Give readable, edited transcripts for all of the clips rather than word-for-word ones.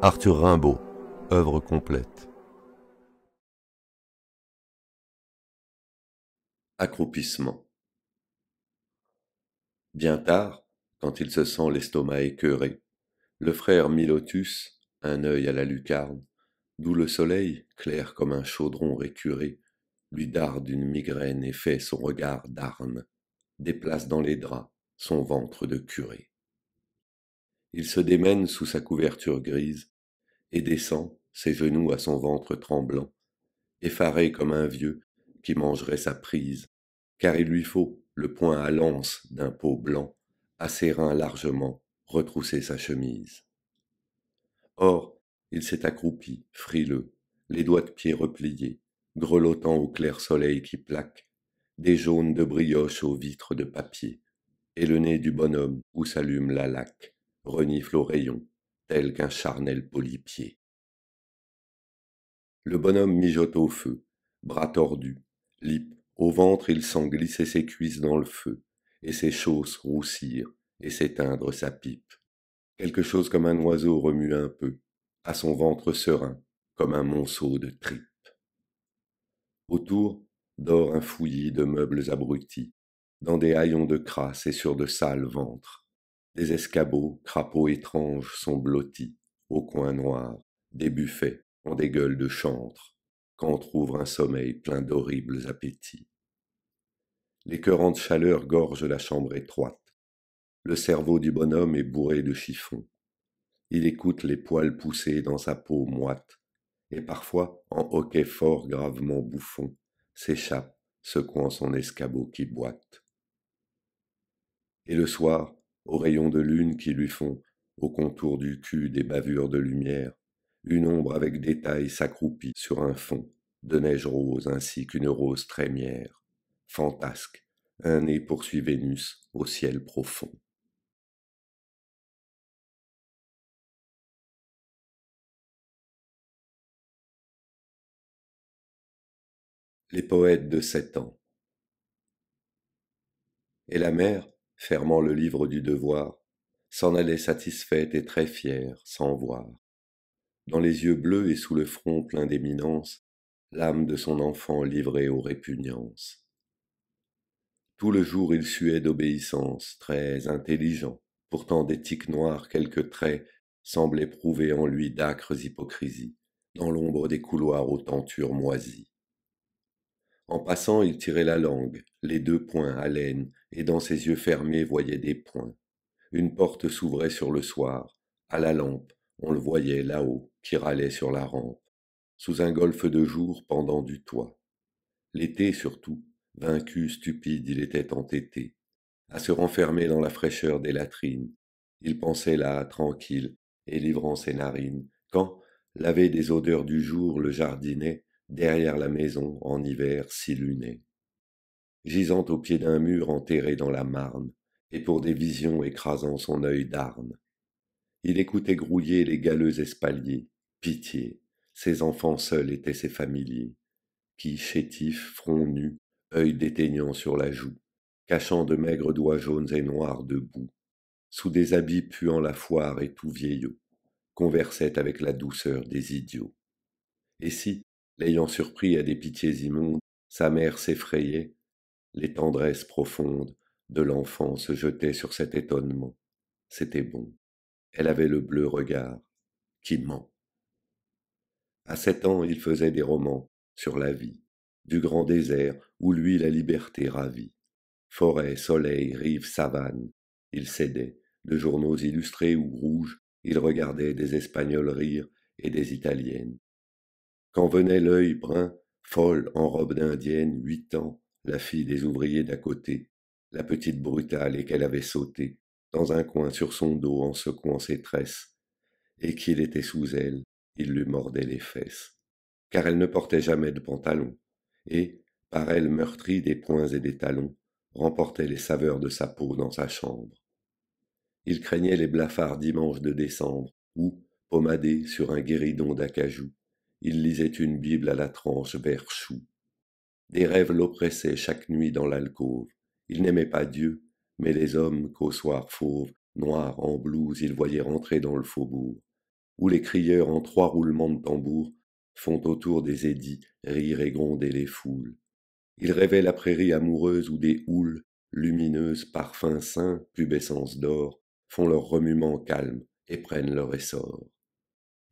Arthur Rimbaud, œuvre complète. Accroupissement. Bien tard, quand il se sent l'estomac écœuré, le frère Milotus, un œil à la lucarne, d'où le soleil, clair comme un chaudron récuré, lui darde une migraine et fait son regard d'arne, déplace dans les draps son ventre de curé. Il se démène sous sa couverture grise et descend, ses genoux à son ventre tremblant, effaré comme un vieux qui mangerait sa prise, car il lui faut le poing à l'anse d'un pot blanc, à ses reins largement retrousser sa chemise. Or, il s'est accroupi, frileux, les doigts de pied repliés, grelottant au clair soleil qui plaque, des jaunes de brioche aux vitres de papier, et le nez du bonhomme où s'allume la laque, renifle au rayon, tel qu'un charnel polypied. Le bonhomme mijote au feu, bras tordus, lip, au ventre il sent glisser ses cuisses dans le feu, et ses chausses roussir et s'éteindre sa pipe. Quelque chose comme un oiseau remue un peu, à son ventre serein, comme un monceau de tripes. Autour dort un fouillis de meubles abrutis, dans des haillons de crasse et sur de sales ventres. Des escabeaux, crapauds étranges sont blottis, au coin noir, des buffets ont des gueules de chantre, qu'entr'ouvre un sommeil plein d'horribles appétits. L'écœurante chaleur gorge la chambre étroite. Le cerveau du bonhomme est bourré de chiffons. Il écoute les poils pousser dans sa peau moite, et parfois, en hoquet fort gravement bouffon, s'échappe, secouant son escabeau qui boite. Et le soir, aux rayons de lune qui lui font, au contour du cul des bavures de lumière, une ombre avec détail s'accroupit sur un fond de neige rose ainsi qu'une rose trémière. Fantasque, un nez poursuit Vénus au ciel profond. Les poètes de 7 ans. Et la mère, fermant le livre du devoir, s'en allait satisfaite et très fière, sans voir. Dans les yeux bleus et sous le front plein d'éminence, l'âme de son enfant livrée aux répugnances. Tout le jour il suait d'obéissance, très intelligent, pourtant des tiques noires quelques traits semblaient prouver en lui d'âcres hypocrisies, dans l'ombre des couloirs aux tentures moisies. En passant, il tirait la langue, les 2 poings à l'aine, et dans ses yeux fermés voyait des points. Une porte s'ouvrait sur le soir. À la lampe, on le voyait là-haut, qui râlait sur la rampe, sous un golfe de jour pendant du toit. L'été surtout, vaincu, stupide, il était entêté, à se renfermer dans la fraîcheur des latrines. Il pensait là, tranquille, et livrant ses narines, quand, lavé des odeurs du jour, le jardinet, derrière la maison, en hiver, s'illuminait. Gisant au pied d'un mur enterré dans la marne, et pour des visions écrasant son œil d'arne. Il écoutait grouiller les galeux espaliers, pitié, ses enfants seuls étaient ses familiers, qui, chétifs, front nu, œil déteignant sur la joue, cachant de maigres doigts jaunes et noirs de boue, sous des habits puant la foire et tout vieillot, conversaient avec la douceur des idiots. Et si, l'ayant surpris à des pitiés immondes, sa mère s'effrayait, les tendresses profondes de l'enfant se jetaient sur cet étonnement. C'était bon. Elle avait le bleu regard qui ment. À 7 ans, il faisait des romans sur la vie, du grand désert où lui la liberté ravit. Forêt, soleil, rive, savane, il cédait, de journaux illustrés ou rouges, il regardait des Espagnols rire et des Italiennes. Quand venait l'œil brun, folle en robe d'indienne, 8 ans, la fille des ouvriers d'à côté, la petite brutale et qu'elle avait sauté, dans un coin sur son dos en secouant ses tresses, et qu'il était sous elle, il lui mordait les fesses. Car elle ne portait jamais de pantalon, et, par elle meurtrie des poings et des talons, remportait les saveurs de sa peau dans sa chambre. Il craignait les blafards dimanches de décembre, où, Pommadé sur un guéridon d'acajou, il lisait une Bible à la tranche vert chou. Des rêves l'oppressaient chaque nuit dans l'alcôve. Il n'aimait pas Dieu, mais les hommes qu'au soir fauve, noirs en blouse, il voyait rentrer dans le faubourg, où les crieurs en 3 roulements de tambour font autour des édits rire et gronder les foules. Il rêvait la prairie amoureuse où des houles, lumineuses, parfums saints, pubescence d'or, font leur remuement calme et prennent leur essor.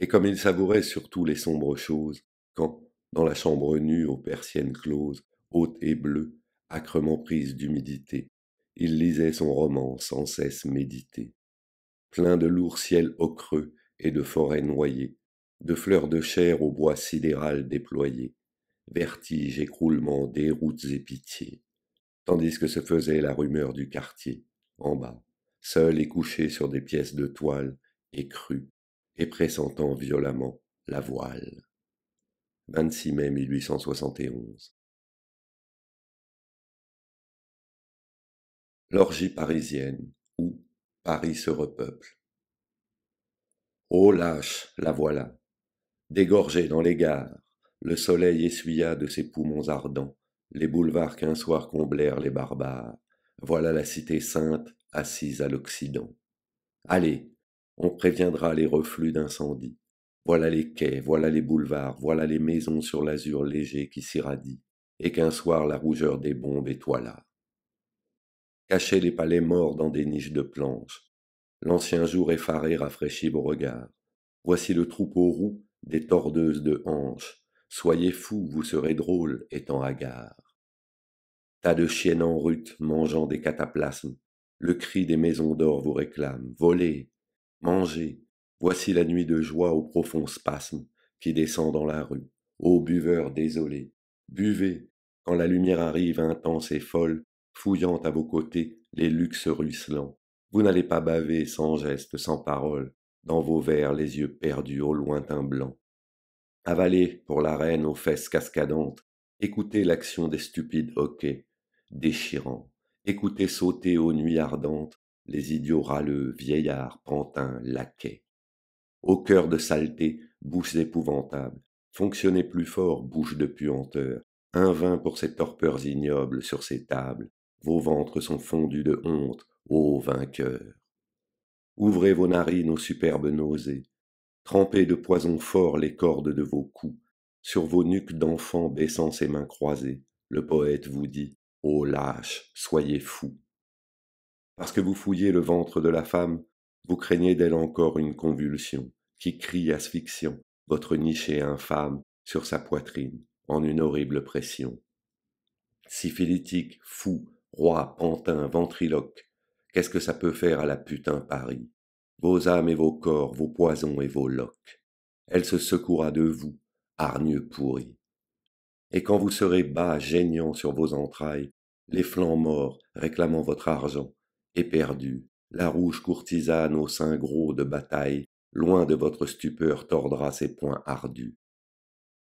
Et comme il savourait surtout les sombres choses, quand, dans la chambre nue aux persiennes closes, haute et bleue, âcrement prise d'humidité, il lisait son roman sans cesse médité, plein de lourds ciels ocreux et de forêts noyées, de fleurs de chair au bois sidéral déployé, vertige, écroulement, déroutes et pitié, tandis que se faisait la rumeur du quartier, en bas, seul et couché sur des pièces de toile, écru, et pressentant violemment la voile. 26 mai 1871. L'orgie parisienne, où Paris se repeuple. Ô lâche, la voilà, dégorgée dans les gares, le soleil essuya de ses poumons ardents les boulevards qu'un soir comblèrent les barbares. Voilà la cité sainte assise à l'Occident. Allez, on préviendra les reflux d'incendie. Voilà les quais, voilà les boulevards, voilà les maisons sur l'azur léger qui s'irradie, et qu'un soir la rougeur des bombes étoila. Cachez les palais morts dans des niches de planches. L'ancien jour effaré rafraîchit vos regards. Voici le troupeau roux des tordeuses de hanches. Soyez fous, vous serez drôles, étant hagards. Tas de chiennes en rut mangeant des cataplasmes. Le cri des maisons d'or vous réclame. Volez, mangez. Voici la nuit de joie au profond spasme qui descend dans la rue. Ô buveurs désolés, buvez, quand la lumière arrive intense et folle, fouillant à vos côtés les luxes ruisselants. Vous n'allez pas baver sans geste, sans parole, dans vos verres les yeux perdus au lointain blanc. Avalez pour la reine aux fesses cascadantes, écoutez l'action des stupides hoquets, déchirants, écoutez sauter aux nuits ardentes les idiots râleux, vieillards, pantins, laquais. Au cœur de saleté, bouches épouvantables, fonctionnez plus fort, bouches de puanteur, un vin pour ces torpeurs ignobles sur ces tables, vos ventres sont fondus de honte, ô vainqueurs. Ouvrez vos narines aux superbes nausées, trempez de poison fort les cordes de vos coups, sur vos nuques d'enfants baissant ses mains croisées, le poète vous dit, ô lâches, soyez fous. Parce que vous fouillez le ventre de la femme, vous craignez d'elle encore une convulsion, qui crie asphyxiant, votre niché infâme, sur sa poitrine, en une horrible pression. Syphilitique, fou, roi, pantin, ventriloque, qu'est-ce que ça peut faire à la putain Paris? Vos âmes et vos corps, vos poisons et vos loques. Elle se secouera de vous, hargneux pourri. Et quand vous serez bas, geignant sur vos entrailles, les flancs morts, réclamant votre argent, éperdus, la rouge courtisane au sein gros de bataille, loin de votre stupeur tordra ses poings ardus.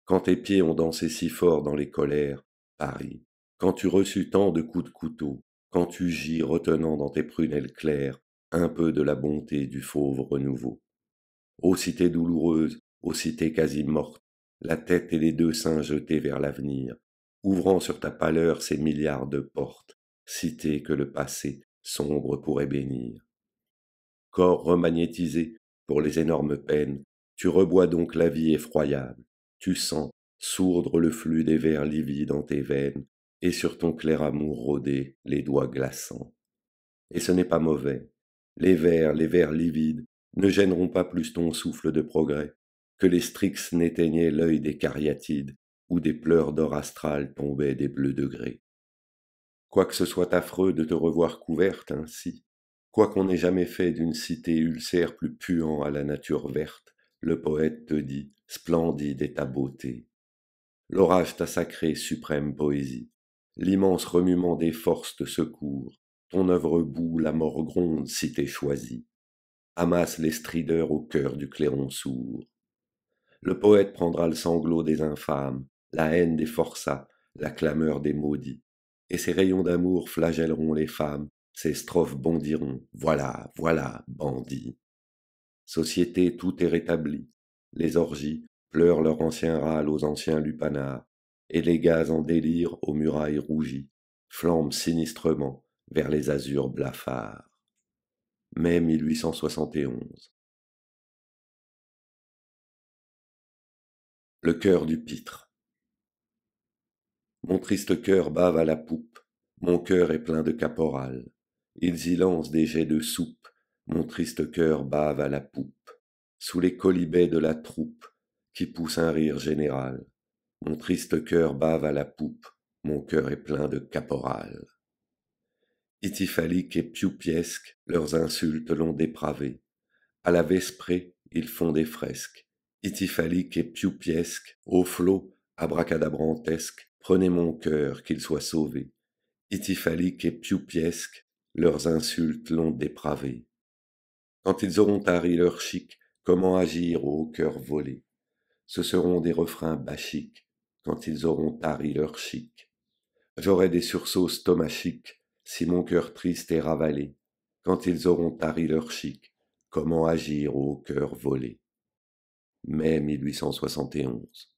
Quand tes pieds ont dansé si fort dans les colères, Paris, quand tu reçus tant de coups de couteau, quand tu gis retenant dans tes prunelles claires un peu de la bonté du fauve renouveau. Ô cité douloureuse, ô cité quasi morte, la tête et les deux seins jetés vers l'avenir, ouvrant sur ta pâleur ces milliards de portes, cité que le passé sombre pourrait bénir. Corps remagnétisé pour les énormes peines, tu rebois donc la vie effroyable, tu sens sourdre le flux des vers livides dans tes veines, et sur ton clair amour rôder les doigts glaçants. Et ce n'est pas mauvais, les vers livides, ne gêneront pas plus ton souffle de progrès que les Strix n'éteignaient l'œil des cariatides, où des pleurs d'or astral tombaient des bleus degrés. Quoique ce soit affreux de te revoir couverte ainsi, quoiqu'on n'ait jamais fait d'une cité ulcère plus puant à la nature verte, le poète te dit, splendide est ta beauté. L'orage t'a sacré suprême poésie, l'immense remuement des forces te secourt, ton œuvre bout la mort gronde si t'es choisi. Amasse les strideurs au cœur du clairon sourd. Le poète prendra le sanglot des infâmes, la haine des forçats, la clameur des maudits, et ses rayons d'amour flagelleront les femmes, ses strophes bondiront, voilà, voilà, bandit. Société, tout est rétabli. Les orgies pleurent leur ancien râle aux anciens lupanards, et les gaz en délire aux murailles rougies flambent sinistrement vers les azurs blafards. Mai 1871. Le cœur du pitre. Mon triste cœur bave à la poupe, mon cœur est plein de caporal. Ils y lancent des jets de soupe, mon triste cœur bave à la poupe. Sous les colibets de la troupe, qui pousse un rire général. Mon triste cœur bave à la poupe, mon cœur est plein de caporal. Ityphalique et pioupiesque, leurs insultes l'ont dépravé. À la vesprée, ils font des fresques. Ityphalique et pioupiesque, au flot, abracadabrantesque, prenez mon cœur, qu'il soit sauvé. Ityphalique et pioupiesque, leurs insultes l'ont dépravé. Quand ils auront tari leur chic, comment agir au cœur volé? Ce seront des refrains bachiques, quand ils auront tari leur chic. J'aurai des sursauts stomachiques, si mon cœur triste est ravalé. Quand ils auront tari leur chic, comment agir au cœur volé? Mai 1871.